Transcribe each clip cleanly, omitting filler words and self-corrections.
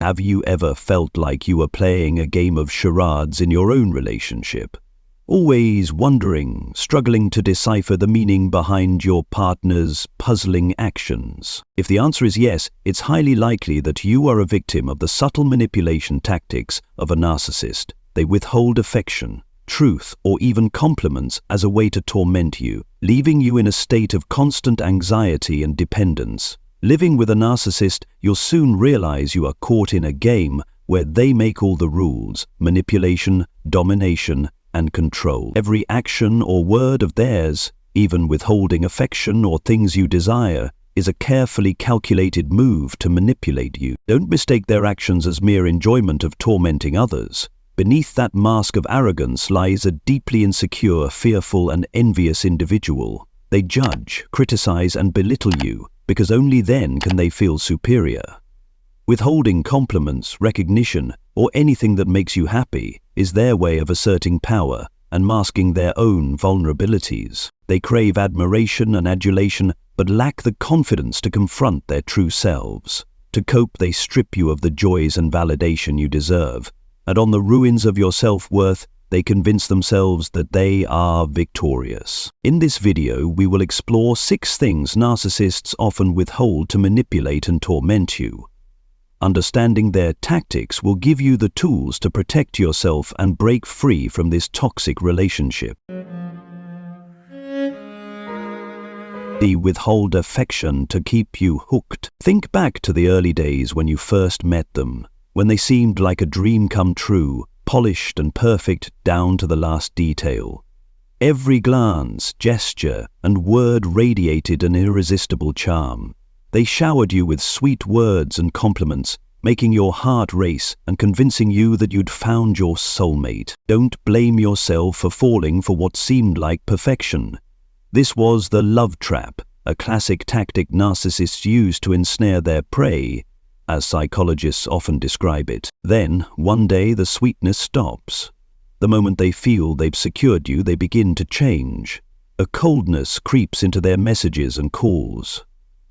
Have you ever felt like you were playing a game of charades in your own relationship? Always wondering, struggling to decipher the meaning behind your partner's puzzling actions? If the answer is yes, it's highly likely that you are a victim of the subtle manipulation tactics of a narcissist. They withhold affection, truth, or even compliments as a way to torment you, leaving you in a state of constant anxiety and dependence. Living with a narcissist, you'll soon realize you are caught in a game where they make all the rules: manipulation, domination, and control. Every action or word of theirs, even withholding affection or things you desire, is a carefully calculated move to manipulate you. Don't mistake their actions as mere enjoyment of tormenting others. Beneath that mask of arrogance lies a deeply insecure, fearful, and envious individual. They judge, criticize, and belittle you, because only then can they feel superior. Withholding compliments, recognition, or anything that makes you happy is their way of asserting power and masking their own vulnerabilities. They crave admiration and adulation, but lack the confidence to confront their true selves. To cope, they strip you of the joys and validation you deserve, and on the ruins of your self-worth, they convince themselves that they are victorious. In this video, we will explore 6 things narcissists often withhold to manipulate and torment you. Understanding their tactics will give you the tools to protect yourself and break free from this toxic relationship. They withhold affection to keep you hooked. Think back to the early days when you first met them, when they seemed like a dream come true, polished and perfect down to the last detail. Every glance, gesture, and word radiated an irresistible charm. They showered you with sweet words and compliments, making your heart race and convincing you that you'd found your soulmate. Don't blame yourself for falling for what seemed like perfection. This was the love trap, a classic tactic narcissists use to ensnare their prey, as psychologists often describe it. Then, one day, the sweetness stops. The moment they feel they've secured you, they begin to change. A coldness creeps into their messages and calls.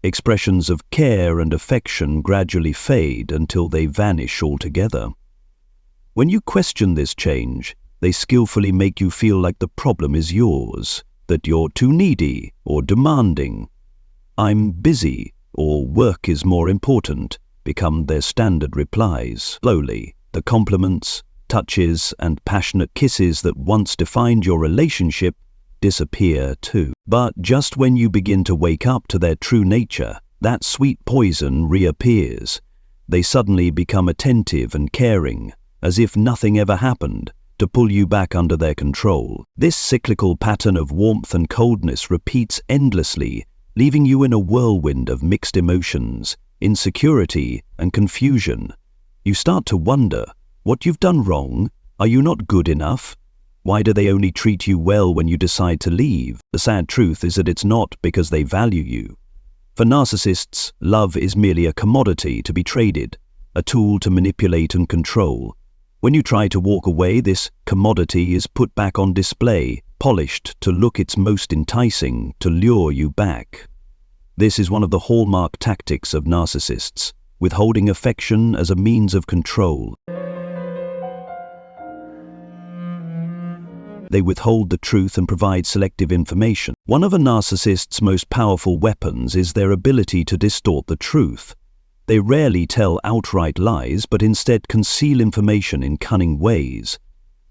Expressions of care and affection gradually fade until they vanish altogether. When you question this change, they skillfully make you feel like the problem is yours, that you're too needy or demanding. "I'm busy" or "work is more important" become their standard replies. Slowly, the compliments, touches, and passionate kisses that once defined your relationship disappear too. But just when you begin to wake up to their true nature, that sweet poison reappears. They suddenly become attentive and caring, as if nothing ever happened, to pull you back under their control. This cyclical pattern of warmth and coldness repeats endlessly, leaving you in a whirlwind of mixed emotions, insecurity, and confusion. You start to wonder what you've done wrong. Are you not good enough? Why do they only treat you well when you decide to leave? The sad truth is that it's not because they value you. For narcissists, love is merely a commodity to be traded, a tool to manipulate and control. When you try to walk away, this commodity is put back on display, polished to look its most enticing, to lure you back. This is one of the hallmark tactics of narcissists, withholding affection as a means of control. They withhold the truth and provide selective information. One of a narcissist's most powerful weapons is their ability to distort the truth. They rarely tell outright lies, but instead conceal information in cunning ways.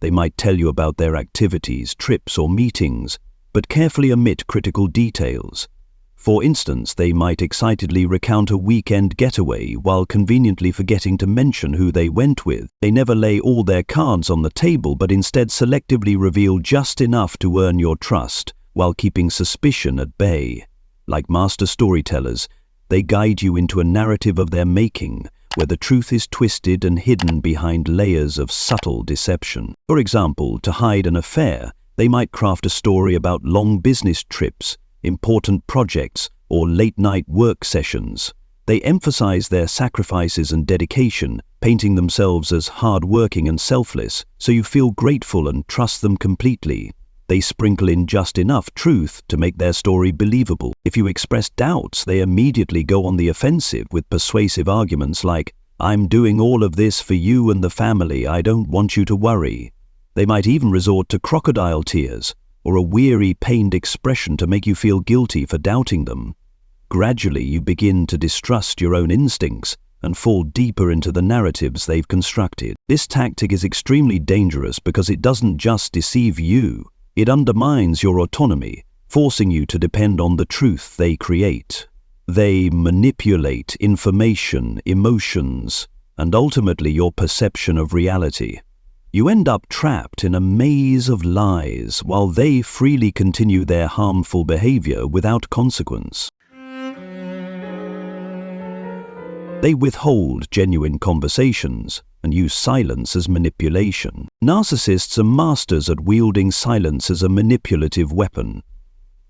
They might tell you about their activities, trips, or meetings, but carefully omit critical details. For instance, they might excitedly recount a weekend getaway while conveniently forgetting to mention who they went with. They never lay all their cards on the table, but instead selectively reveal just enough to earn your trust, while keeping suspicion at bay. Like master storytellers, they guide you into a narrative of their making, where the truth is twisted and hidden behind layers of subtle deception. For example, to hide an affair, they might craft a story about long business trips, important projects, or late-night work sessions. They emphasize their sacrifices and dedication, painting themselves as hard-working and selfless, so you feel grateful and trust them completely. They sprinkle in just enough truth to make their story believable. If you express doubts, they immediately go on the offensive with persuasive arguments like, "I'm doing all of this for you and the family. I don't want you to worry." They might even resort to crocodile tears or a weary, pained expression to make you feel guilty for doubting them. Gradually, you begin to distrust your own instincts and fall deeper into the narratives they've constructed. This tactic is extremely dangerous because it doesn't just deceive you, it undermines your autonomy, forcing you to depend on the truth they create. They manipulate information, emotions, and ultimately your perception of reality. You end up trapped in a maze of lies while they freely continue their harmful behavior without consequence. They withhold genuine conversations and use silence as manipulation. Narcissists are masters at wielding silence as a manipulative weapon.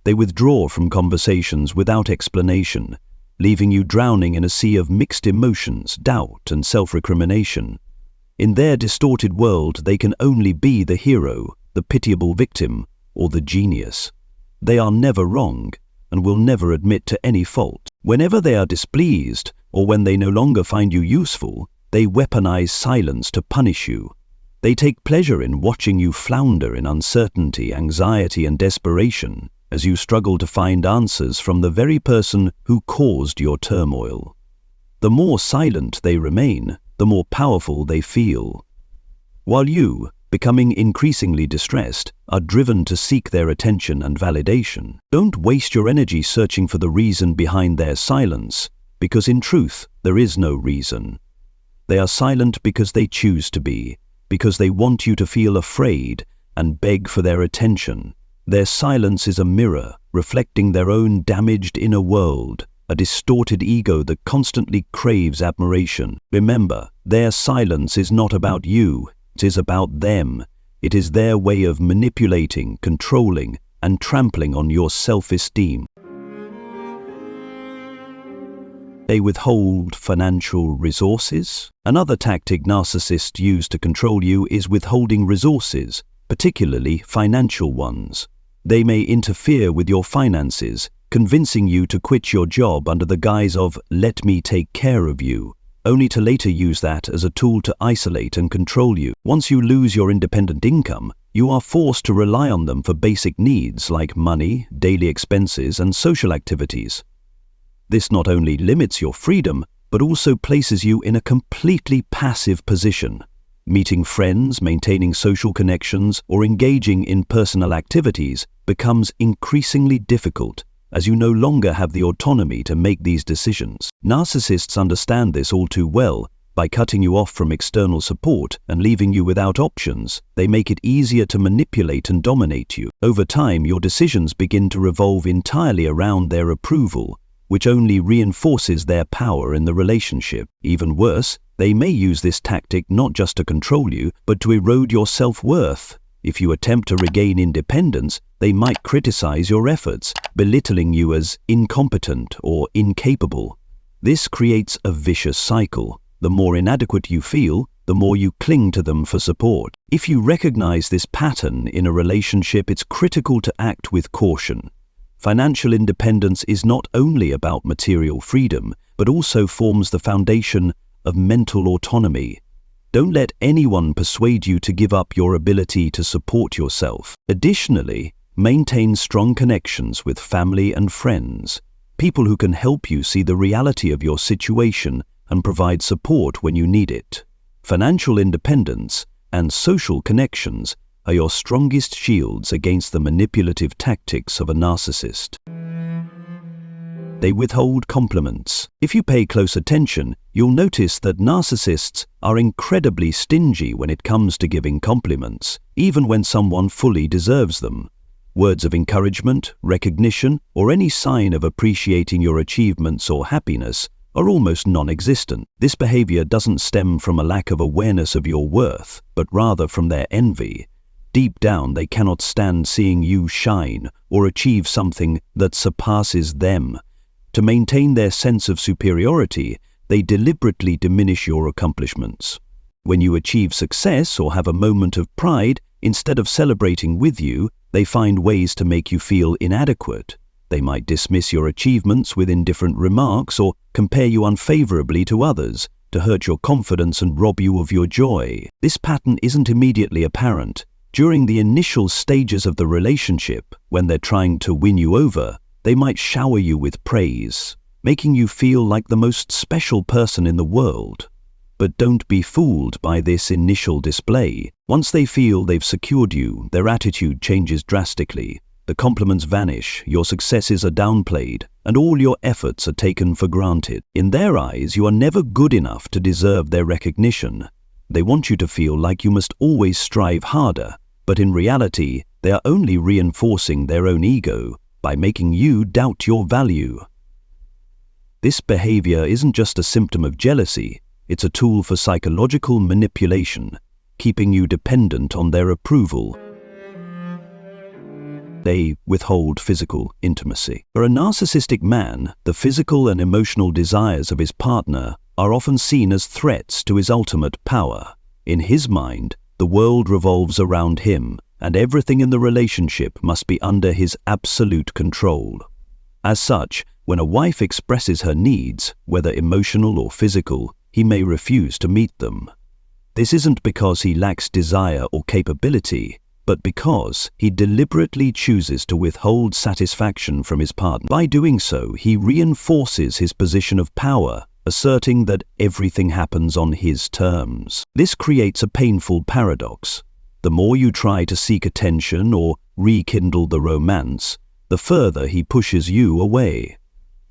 They withdraw from conversations without explanation, leaving you drowning in a sea of mixed emotions, doubt, and self-recrimination. In their distorted world, they can only be the hero, the pitiable victim, or the genius. They are never wrong and will never admit to any fault. Whenever they are displeased, or when they no longer find you useful, they weaponize silence to punish you. They take pleasure in watching you flounder in uncertainty, anxiety, and desperation as you struggle to find answers from the very person who caused your turmoil. The more silent they remain, the more powerful they feel. While you, becoming increasingly distressed, are driven to seek their attention and validation. Don't waste your energy searching for the reason behind their silence, because in truth, there is no reason. They are silent because they choose to be, because they want you to feel afraid and beg for their attention. Their silence is a mirror, reflecting their own damaged inner world, a distorted ego that constantly craves admiration. Remember, their silence is not about you, it is about them. It is their way of manipulating, controlling, and trampling on your self-esteem. They withhold financial resources. Another tactic narcissists use to control you is withholding resources, particularly financial ones. They may interfere with your finances, convincing you to quit your job under the guise of "let me take care of you," only to later use that as a tool to isolate and control you. Once you lose your independent income, you are forced to rely on them for basic needs like money, daily expenses, and social activities. This not only limits your freedom, but also places you in a completely passive position. Meeting friends, maintaining social connections, or engaging in personal activities becomes increasingly difficult as you no longer have the autonomy to make these decisions. Narcissists understand this all too well. By cutting you off from external support and leaving you without options, they make it easier to manipulate and dominate you. Over time, your decisions begin to revolve entirely around their approval, which only reinforces their power in the relationship. Even worse, they may use this tactic not just to control you, but to erode your self-worth. If you attempt to regain independence, they might criticize your efforts, belittling you as incompetent or incapable. This creates a vicious cycle. The more inadequate you feel, the more you cling to them for support. If you recognize this pattern in a relationship, it's critical to act with caution. Financial independence is not only about material freedom, but also forms the foundation of mental autonomy. Don't let anyone persuade you to give up your ability to support yourself. Additionally, maintain strong connections with family and friends, people who can help you see the reality of your situation and provide support when you need it. Financial independence and social connections are your strongest shields against the manipulative tactics of a narcissist. They withhold compliments. If you pay close attention, you'll notice that narcissists are incredibly stingy when it comes to giving compliments, even when someone fully deserves them. Words of encouragement, recognition, or any sign of appreciating your achievements or happiness are almost non-existent. This behavior doesn't stem from a lack of awareness of your worth, but rather from their envy. Deep down, they cannot stand seeing you shine or achieve something that surpasses them. To maintain their sense of superiority, they deliberately diminish your accomplishments. When you achieve success or have a moment of pride, instead of celebrating with you, they find ways to make you feel inadequate. They might dismiss your achievements with indifferent remarks or compare you unfavorably to others, to hurt your confidence and rob you of your joy. This pattern isn't immediately apparent. During the initial stages of the relationship, when they're trying to win you over, they might shower you with praise, making you feel like the most special person in the world. But don't be fooled by this initial display. Once they feel they've secured you, their attitude changes drastically. The compliments vanish, your successes are downplayed, and all your efforts are taken for granted. In their eyes, you are never good enough to deserve their recognition. They want you to feel like you must always strive harder, but in reality, they are only reinforcing their own ego by making you doubt your value. This behavior isn't just a symptom of jealousy, it's a tool for psychological manipulation, keeping you dependent on their approval. They withhold physical intimacy. For a narcissistic man, the physical and emotional desires of his partner are often seen as threats to his ultimate power. In his mind, the world revolves around him, and everything in the relationship must be under his absolute control. As such, when a wife expresses her needs, whether emotional or physical, he may refuse to meet them. This isn't because he lacks desire or capability, but because he deliberately chooses to withhold satisfaction from his partner. By doing so, he reinforces his position of power, asserting that everything happens on his terms. This creates a painful paradox. The more you try to seek attention or rekindle the romance, the further he pushes you away.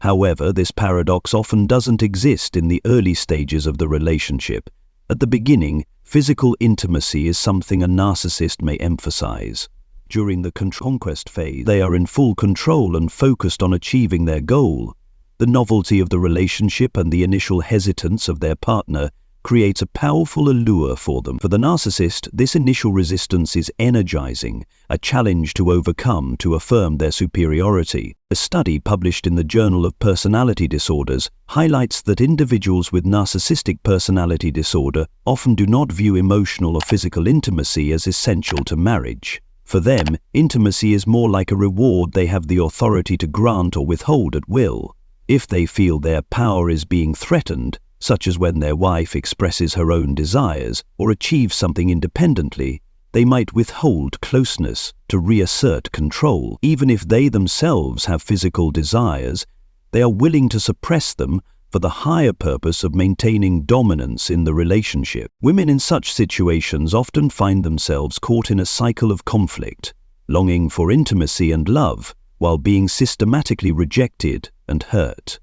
However, this paradox often doesn't exist in the early stages of the relationship. At the beginning, physical intimacy is something a narcissist may emphasize. During the conquest phase, they are in full control and focused on achieving their goal. The novelty of the relationship and the initial hesitance of their partner creates a powerful allure for them. For the narcissist, this initial resistance is energizing, a challenge to overcome to affirm their superiority. A study published in the Journal of Personality Disorders highlights that individuals with narcissistic personality disorder often do not view emotional or physical intimacy as essential to marriage. For them, intimacy is more like a reward they have the authority to grant or withhold at will. If they feel their power is being threatened, such as when their wife expresses her own desires or achieves something independently, they might withhold closeness to reassert control. Even if they themselves have physical desires, they are willing to suppress them for the higher purpose of maintaining dominance in the relationship. Women in such situations often find themselves caught in a cycle of conflict, longing for intimacy and love while being systematically rejected and hurt.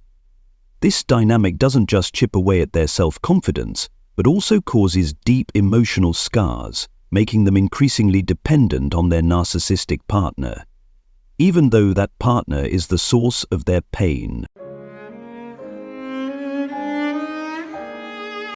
This dynamic doesn't just chip away at their self-confidence, but also causes deep emotional scars, making them increasingly dependent on their narcissistic partner, even though that partner is the source of their pain.